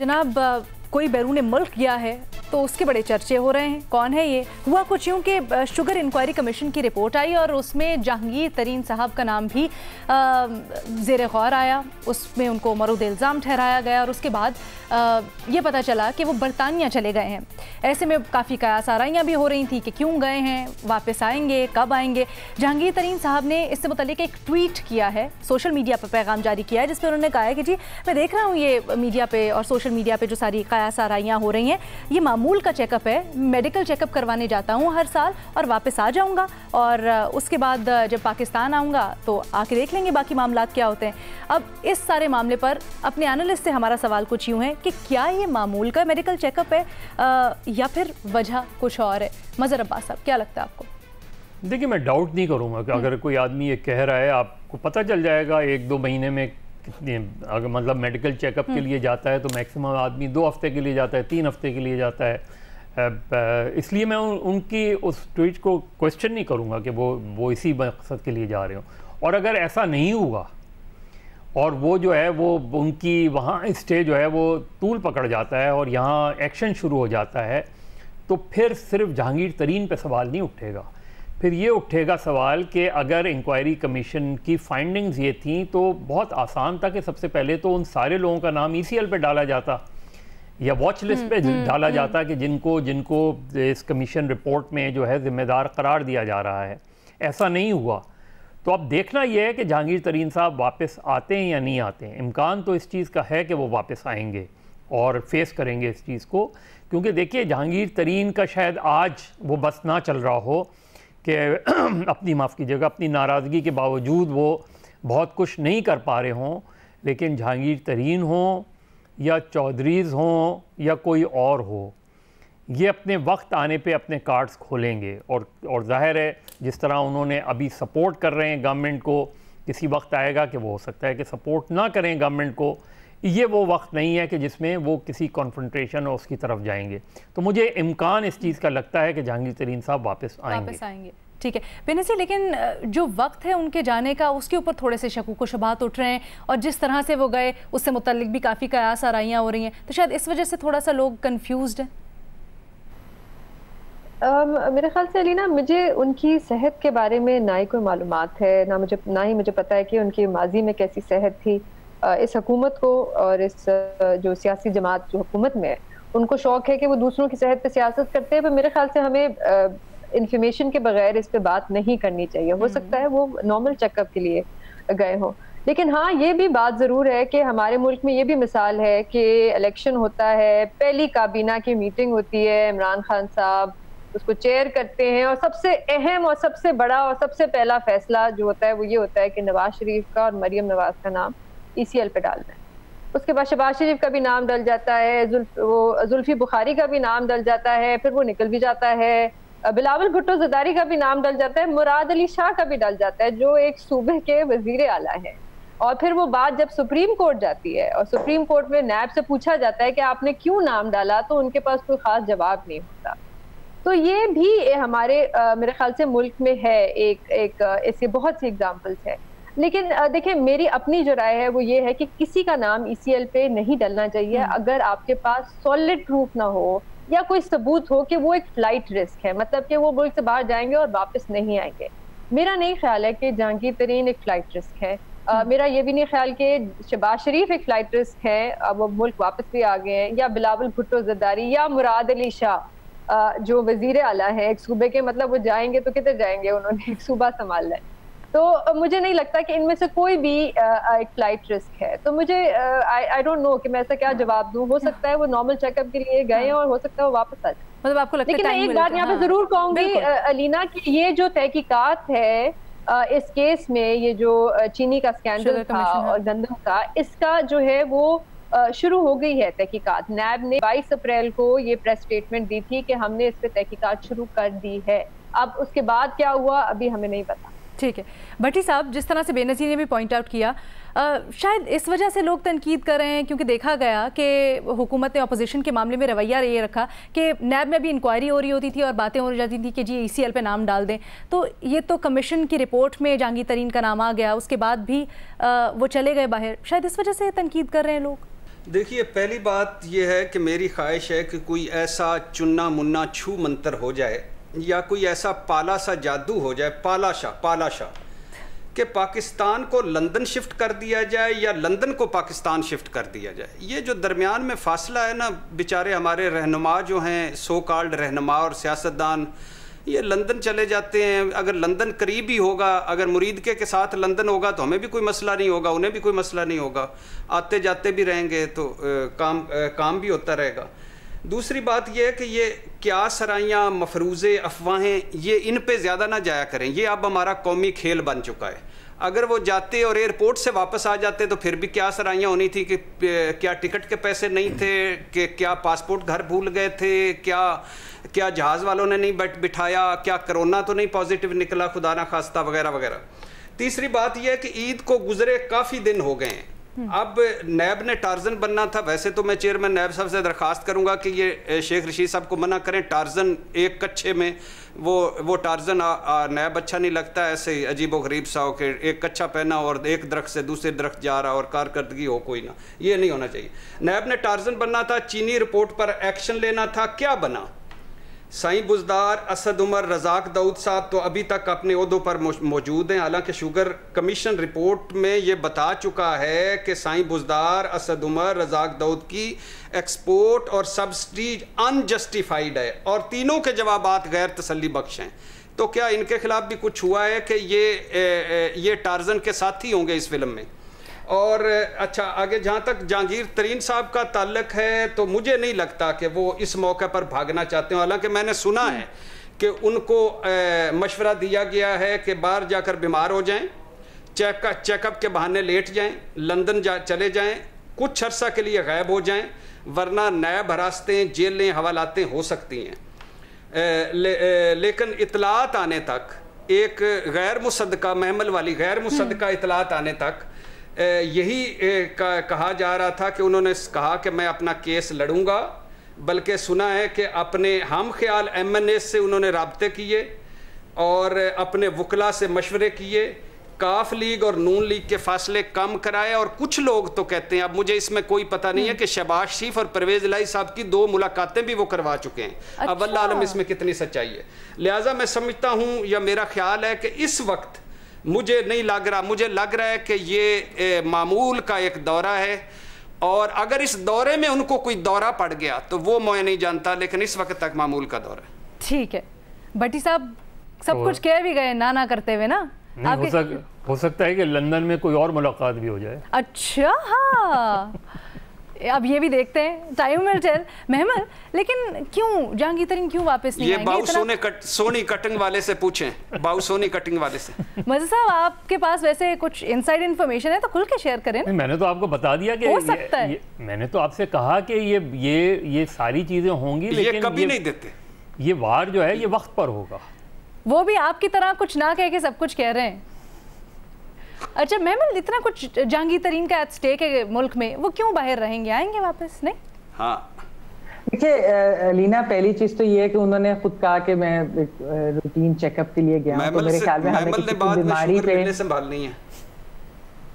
जनाब कोई बैरून मुल्क गया है तो उसके बड़े चर्चे हो रहे हैं। कौन है ये? हुआ कुछ यूँ कि शुगर इंक्वायरी कमीशन की रिपोर्ट आई और उसमें जहांगीर तरीन साहब का नाम भी ज़ेर गौर आया। उसमें उनको मरूद इल्ज़ाम ठहराया गया और उसके बाद ये पता चला कि वो बरतानिया चले गए हैं। ऐसे में काफ़ी कयास आराइयाँ भी हो रही थी कि क्यों गए हैं, वापस आएंगे, कब आएंगे। जहांगीर तरीन साहब ने इससे मुतल्लिक एक ट्वीट किया है, सोशल मीडिया पर पैगाम जारी किया है, जिस पर उन्होंने कहा है कि जी मैं देख रहा हूँ ये मीडिया पे और सोशल मीडिया पे जो सारी कयास आराइयाँ हो रही हैं, ये मामूल का चेकअप है। मेडिकल चेकअप करवाने जाता हूँ हर साल और वापस आ जाऊँगा और उसके बाद जब पाकिस्तान आऊँगा तो आके देख लेंगे बाकी मामलात क्या होते हैं। अब इस सारे मामले पर अपने एनालिस्ट से हमारा सवाल कुछ यूँ है कि क्या ये मामूल का मेडिकल चेकअप है या फिर वजह कुछ और है? मज़हर अब्बास साहब, क्या लगता है आपको? देखिए, मैं डाउट नहीं करूँगा कि अगर कोई आदमी ये कह रहा है, आपको पता चल जाएगा 1-2 महीने में कितने, अगर मतलब मेडिकल चेकअप के लिए जाता है तो मैक्सिमम आदमी 2 हफ्ते के लिए जाता है, 3 हफ्ते के लिए जाता है। इसलिए मैं उनकी उस ट्वीट को क्वेश्चन नहीं करूँगा कि वो इसी मकसद के लिए जा रहे हो। और अगर ऐसा नहीं हुआ और वो जो है वो उनकी वहाँ स्टे जो है वो तूल पकड़ जाता है और यहाँ एक्शन शुरू हो जाता है, तो फिर सिर्फ जहांगीर तरीन पे सवाल नहीं उठेगा। फिर ये उठेगा सवाल कि अगर इंक्वायरी कमीशन की फाइंडिंग्स ये थी तो बहुत आसान था कि सबसे पहले तो उन सारे लोगों का नाम ECL पे डाला जाता या वॉच लिस्ट पे डाला जाता कि जिनको इस कमीशन रिपोर्ट में जो है ज़िम्मेदार करार दिया जा रहा है। ऐसा नहीं हुआ। तो अब देखना यह है कि जहांगीर तरीन साहब वापस आते हैं या नहीं आते हैं। इम्कान तो इस चीज़ का है कि वो वापस आएंगे और फेस करेंगे इस चीज़ को, क्योंकि देखिए जहांगीर तरीन का शायद आज वो बस ना चल रहा हो कि अपनी माफ़ कीजिएगा अपनी नाराज़गी के बावजूद वो बहुत कुछ नहीं कर पा रहे हों, लेकिन जहांगीर तरीन हों या चौधरीज़ हों या कोई और हो, ये अपने वक्त आने पे अपने कार्ड्स खोलेंगे। और ज़ाहिर है जिस तरह उन्होंने अभी सपोर्ट कर रहे हैं गवर्नमेंट को, किसी वक्त आएगा कि वो हो सकता है कि सपोर्ट ना करें गवर्नमेंट को। ये वो वक्त नहीं है कि जिसमें वो किसी कॉन्फ्रंटेशन और उसकी तरफ जाएंगे। तो मुझे इम्कान इस चीज़ का लगता है कि जहांगीर तरीन साहब वापस आएंगे। ठीक है बेनज़ीर, लेकिन जो वक्त है उनके जाने का उसके ऊपर थोड़े से शकूक व शुबहात उठ रहे हैं और जिस तरह से वो गए उससे मुतल्लिक भी काफ़ी कयास आराइयाँ हो रही हैं, तो शायद इस वजह से थोड़ा सा लोग कन्फ्यूज्ड हैं। मेरे ख्याल से अलीना, मुझे उनकी सेहत के बारे में ना ही कोई मालूमात है, ना ही मुझे पता है कि उनकी माजी में कैसी सेहत थी। इस हुकूमत को और इस जो सियासी जमात जो हुकूमत में है उनको शौक है कि वो दूसरों की सेहत पे सियासत करते हैं, पर मेरे ख्याल से हमें इंफॉर्मेशन के बगैर इस पे बात नहीं करनी चाहिए। हो सकता है वो नॉर्मल चेकअप के लिए गए हों, लेकिन हाँ ये भी बात ज़रूर है कि हमारे मुल्क में ये भी मिसाल है कि इलेक्शन होता है, पहली काबीना की मीटिंग होती है, इमरान खान साहब उसको चेयर करते हैं और सबसे अहम और सबसे बड़ा और सबसे पहला फैसला जो होता है वो ये होता है कि नवाज शरीफ का और मरियम नवाज का नाम ECL पे डालना है। उसके बाद शहबाज शरीफ का भी नाम डल जाता है, जुल्फी बुखारी का भी नाम डल जाता है, फिर वो निकल भी जाता है, बिलावल भुट्टो ज़रदारी का भी नाम डल जाता है, मुराद अली शाह का भी डल जाता है जो एक सूबे के वजीर आला है। और फिर वो बात जब सुप्रीम कोर्ट जाती है और सुप्रीम कोर्ट में नैब से पूछा जाता है कि आपने क्यों नाम डाला, तो उनके पास कोई खास जवाब नहीं होता। तो ये भी हमारे मेरे ख्याल से मुल्क में है, एक इसके बहुत सी एग्जाम्पल्स है। लेकिन देखिए मेरी अपनी जो राय है वो ये है कि किसी का नाम ECL पे नहीं डलना चाहिए अगर आपके पास सॉलिड प्रूफ ना हो या कोई सबूत हो कि वो एक फ्लाइट रिस्क है, मतलब कि वो मुल्क से बाहर जाएंगे और वापस नहीं आएंगे। मेरा नहीं ख्याल है कि जहांगीर तरीन एक फ्लाइट रिस्क है। मेरा ये भी नहीं ख्याल कि शहबाज शरीफ एक फ्लाइट रिस्क है, अब वो मुल्क वापस भी आ गए हैं, या बिलावल भुट्टो ज़रदारी या मुराद अली शाह जो वजीर आला है एक सूबे के, मतलब वो जाएंगे तो किधर जाएंगे, उन्होंने एक सूबा संभालना है। तो मुझे नहीं लगता कि इनमें से कोई भी एक फ्लाइट रिस्क है। तो मुझे आई डोंट नो कि मैं ऐसा क्या जवाब दूं। हो सकता है वो नॉर्मल चेकअप के लिए गए और हो सकता है वो वापस आ जाए। मतलब आपको लगता है, लेकिन मैं एक बात यहाँ पे जरूर कहूंगी अलीना कि ये जो तहकीकात है इस केस में, ये जो चीनी का स्कैंडल था और गंदम का, इसका जो है वो शुरू हो गई है तहकीकात। नैब ने 22 अप्रैल को ये प्रेस स्टेटमेंट दी थी कि हमने इस पे तहकीकात शुरू कर दी है। अब उसके बाद क्या हुआ अभी हमें नहीं पता। ठीक है भट्टी साहब, जिस तरह से बेनज़ीर ने भी पॉइंट आउट किया, शायद इस वजह से लोग तनकीद कर रहे हैं क्योंकि देखा गया कि हुकूमत ने अपोजिशन के मामले में रवैया ये रखा कि नैब में भी इंक्वायरी हो रही होती थी और बातें हो जाती थी कि जी ECL पे नाम डाल दें। तो ये तो कमीशन की रिपोर्ट में जहांगीर तरीन का नाम आ गया, उसके बाद भी वो चले गए बाहर, शायद इस वजह से तनकीद कर रहे हैं लोग। देखिए, पहली बात यह है कि मेरी ख्वाहिश है कि कोई ऐसा चुन्ना मुन्ना छू मंतर हो जाए या कोई ऐसा पाला सा जादू हो जाए, पालाशा कि पाकिस्तान को लंदन शिफ्ट कर दिया जाए या लंदन को पाकिस्तान शिफ्ट कर दिया जाए। ये जो दरमियान में फासला है ना, बेचारे हमारे रहनुमा जो हैं, सो कॉल्ड रहनुमा और सियासतदान, ये लंदन चले जाते हैं। अगर लंदन करीब ही होगा, अगर मुरीद के साथ लंदन होगा तो हमें भी कोई मसला नहीं होगा, उन्हें भी कोई मसला नहीं होगा, आते जाते भी रहेंगे तो काम भी होता रहेगा। दूसरी बात यह है कि ये क्या सराइयाँ, मफरूज़े, अफवाहें, ये इन पे ज़्यादा ना जाया करें। ये अब हमारा कौमी खेल बन चुका है। अगर वो जाते और एयरपोर्ट से वापस आ जाते तो फिर भी क्या सराइयाँ होनी थी कि क्या टिकट के पैसे नहीं थे, कि क्या पासपोर्ट घर भूल गए थे, क्या जहाज़ वालों ने नहीं बिठाया, क्या कोरोना तो नहीं पॉजिटिव निकला खुदा ना खास्ता, वगैरह वगैरह। तीसरी बात यह है कि ईद को गुजरे काफ़ी दिन हो गए हैं। अब नैब ने टार्जन बनना था। वैसे तो मैं चेयरमैन नैब साहब से दरख्वास्त करूंगा कि ये शेख रशीद साहब को मना करें। टार्जन एक कच्चे में वो टार्जन नैब अच्छा नहीं लगता, ऐसे अजीब व गरीब सा हो के एक कच्चा पहना और एक दरख्त से दूसरे दरख्त जा रहा और कारकर्दगी हो कोई ना, ये नहीं होना चाहिए। नैब ने टार्जन बनना था, चीनी रिपोर्ट पर एक्शन लेना था। क्या बना? साईं बुज़दार, असद उमर, रज़ाक दाऊद साहब तो अभी तक अपने ओहदों पर मौजूद हैं। हालांकि शुगर कमीशन रिपोर्ट में ये बता चुका है कि साईं बुज़दार, असद उमर, रज़ाक दाऊद की एक्सपोर्ट और सब्सिडी अनजस्टिफाइड है और तीनों के जवाबात गैर तसल्ली बख्श हैं। तो क्या इनके खिलाफ भी कुछ हुआ है कि ये टार्जन के साथी होंगे इस फिल्म में? और अच्छा, आगे जहाँ तक जहांगीर तरीन साहब का ताल्लुक है तो मुझे नहीं लगता कि वो इस मौके पर भागना चाहते हैं। हालांकि मैंने सुना है कि उनको मशवरा दिया गया है कि बाहर जाकर बीमार हो जाएं, चेकअप के बहाने लेट जाएं, लंदन चले जाएं, कुछ अरसा के लिए गायब हो जाएं, वरना नैब हिरासतें, जेलें, हवालातें हो सकती हैं। लेकिन इतलात आने तक, एक गैर मुसद्दका, महमल वाली गैर मुसद्दका इतलात आने तक यही कहा जा रहा था कि उन्होंने कहा कि मैं अपना केस लड़ूंगा। बल्कि सुना है कि अपने हम ख्याल MNA से उन्होंने राब्ते किए और अपने वकला से मशवरे किए, काफ लीग और नून लीग के फासले कम कराए। और कुछ लोग तो कहते हैं, अब मुझे इसमें कोई पता नहीं है, कि शहबाज शरीफ और परवेज इलाही साहब की 2 मुलाकातें भी वो करवा चुके हैं। अच्छा। अब अल्लाह आलम इसमें कितनी सच्चाई है। लिहाजा मैं समझता हूँ, या मेरा ख्याल है कि इस वक्त मुझे नहीं लग रहा, मुझे लग रहा है कि ये मामूल का एक दौरा है और अगर इस दौरे में उनको कोई दौरा पड़ गया तो वो मैं नहीं जानता, लेकिन इस वक्त तक मामूल का दौरा है। ठीक है, भट्टी साहब सब कुछ कह भी गए ना करते हुए ना। हो सकता है कि लंदन में कोई और मुलाकात भी हो जाए। अच्छा, हाँ अब ये भी देखते हैं, टाइम विल टेल। महमल, लेकिन क्यों जहांगीर तरीन क्यों वापस नहीं आएंगे? ये बाऊ सोनी कटिंग वाले से पूछें, बाऊ सोनी कटिंग वाले से। मज़े साहब, आपके पास वैसे कुछ इनसाइड इन्फॉर्मेशन है तो खुल के शेयर करें। मैंने तो आपको बता दिया कि हो सकता है। मैंने तो आपसे कहा कि ये सारी चीजें होंगी, लेकिन ये कभी नहीं देते। ये वार जो है ये वक्त पर होगा। वो भी आपकी तरह कुछ ना कह के सब कुछ कह रहे हैं। अच्छा महमल, इतना कुछ जहांगीर तरीन का एट स्टेक है मुल्क में, वो क्यों बाहर रहेंगे? आएंगे वापस? नहीं। हाँ, देखिए लीना, पहली चीज तो ये है कि उन्होंने खुद कहा कि मैं रूटीन चेकअप के लिए गया हूं, तो मेरे ख्याल में हमें किसी की बीमारी पे संभालनी है,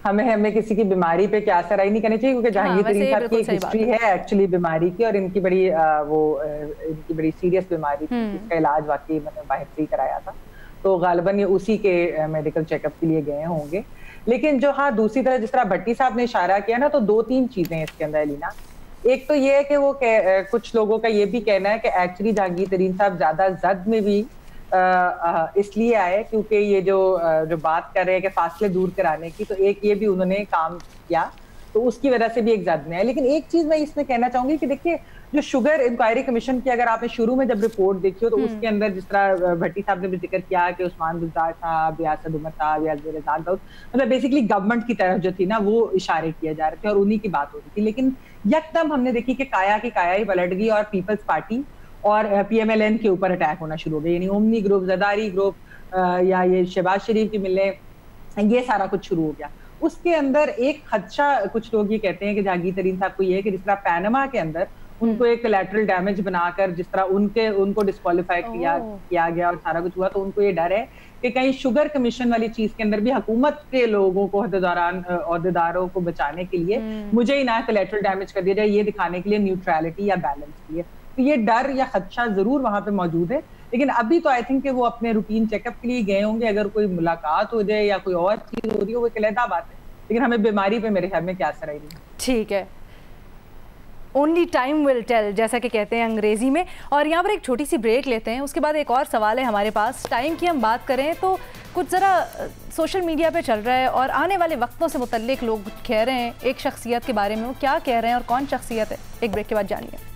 हमें किसी की बीमारी पे क्या असर आई नहीं करनी चाहिए, क्योंकि जहांगीर तरीन साहब की एक हिस्ट्री है एक्चुअली बीमारी की, और इनकी बड़ी सीरियस बीमारी थी जिसका इलाज वाकई मैंने बाहर से ही कराया था, तो गालिबन ये उसी के मेडिकल चेकअप के लिए गए होंगे। लेकिन जो हाँ दूसरी तरफ जिस तरह भट्टी साहब ने इशारा किया ना, तो 2-3 चीजें हैं इसके अंदर लीना। एक तो ये है कि वो कुछ लोगों का ये भी कहना है कि एक्चुअली जहांगीर तरीन साहब ज्यादा जद में भी इसलिए आए क्योंकि ये जो बात कर रहे हैं कि फासले दूर कराने की, तो एक ये भी उन्होंने काम किया, तो उसकी वजह से भी एक जद में है। लेकिन एक चीज मैं इसमें कहना चाहूंगी कि देखिए, जो शुगर इंक्वायरी कमीशन की अगर आपने शुरू में जब रिपोर्ट देखी हो तो उसके अंदर जिस तरह भट्टी साहब ने भी जिक्र किया कि उस्मान बुज़दार साहब या असद उमर साहब या रज़ाक दाऊद, मतलब बेसिकली गवर्नमेंट की तरफ जो थी ना वो इशारे किए जा रहे थे और उन्हीं की बात हो रही थी। लेकिन यकदम हमने देखी कि काया की काया ही पलट गई और पीपल्स पार्टी और PMLN के ऊपर अटैक होना शुरू हो गया, यानी ओमनी ग्रुप, जरदारी ग्रुप या ये शहबाज शरीफ की मिलने, ये सारा कुछ शुरू हो गया। उसके अंदर एक खदशा कुछ लोग ये कहते हैं कि जहांगीर तरीन साहब को ये है कि जिस तरह पैनमा के अंदर उनको एक कोलैटरल डैमेज बनाकर, जिस तरह उनको डिस्क्वालीफाई किया गया और सारा कुछ हुआ, तो उनको ये डर है कि कहीं शुगर कमीशन वाली चीज के अंदर भी हुकूमत के लोगों को, अहदेदारों को बचाने के लिए मुझे ही ना कोलैटरल डैमेज कर दिया जाए, ये दिखाने के लिए न्यूट्रलिटी या बैलेंस की है। तो ये डर या खदशा जरूर वहां पे मौजूद है, लेकिन अभी तो आई थिंक कि वो अपने रूटीन चेकअप के लिए गए होंगे। अगर कोई मुलाकात हो जाए या कोई और चीज हो रही हो, वो एक अलग बात है, लेकिन हमें बीमारी पे मेरे ख्याल में क्या असर आएगी। ठीक है, ओनली टाइम विल टेल, जैसा कि कहते हैं अंग्रेजी में। और यहाँ पर एक छोटी सी ब्रेक लेते हैं, उसके बाद एक और सवाल है हमारे पास। टाइम की हम बात करें तो कुछ ज़रा सोशल मीडिया पे चल रहा है और आने वाले वक्तों से मुतल्लिक लोग कह रहे हैं एक शख्सियत के बारे में, वो क्या कह रहे हैं और कौन शख्सियत है, एक ब्रेक के बाद जानिए।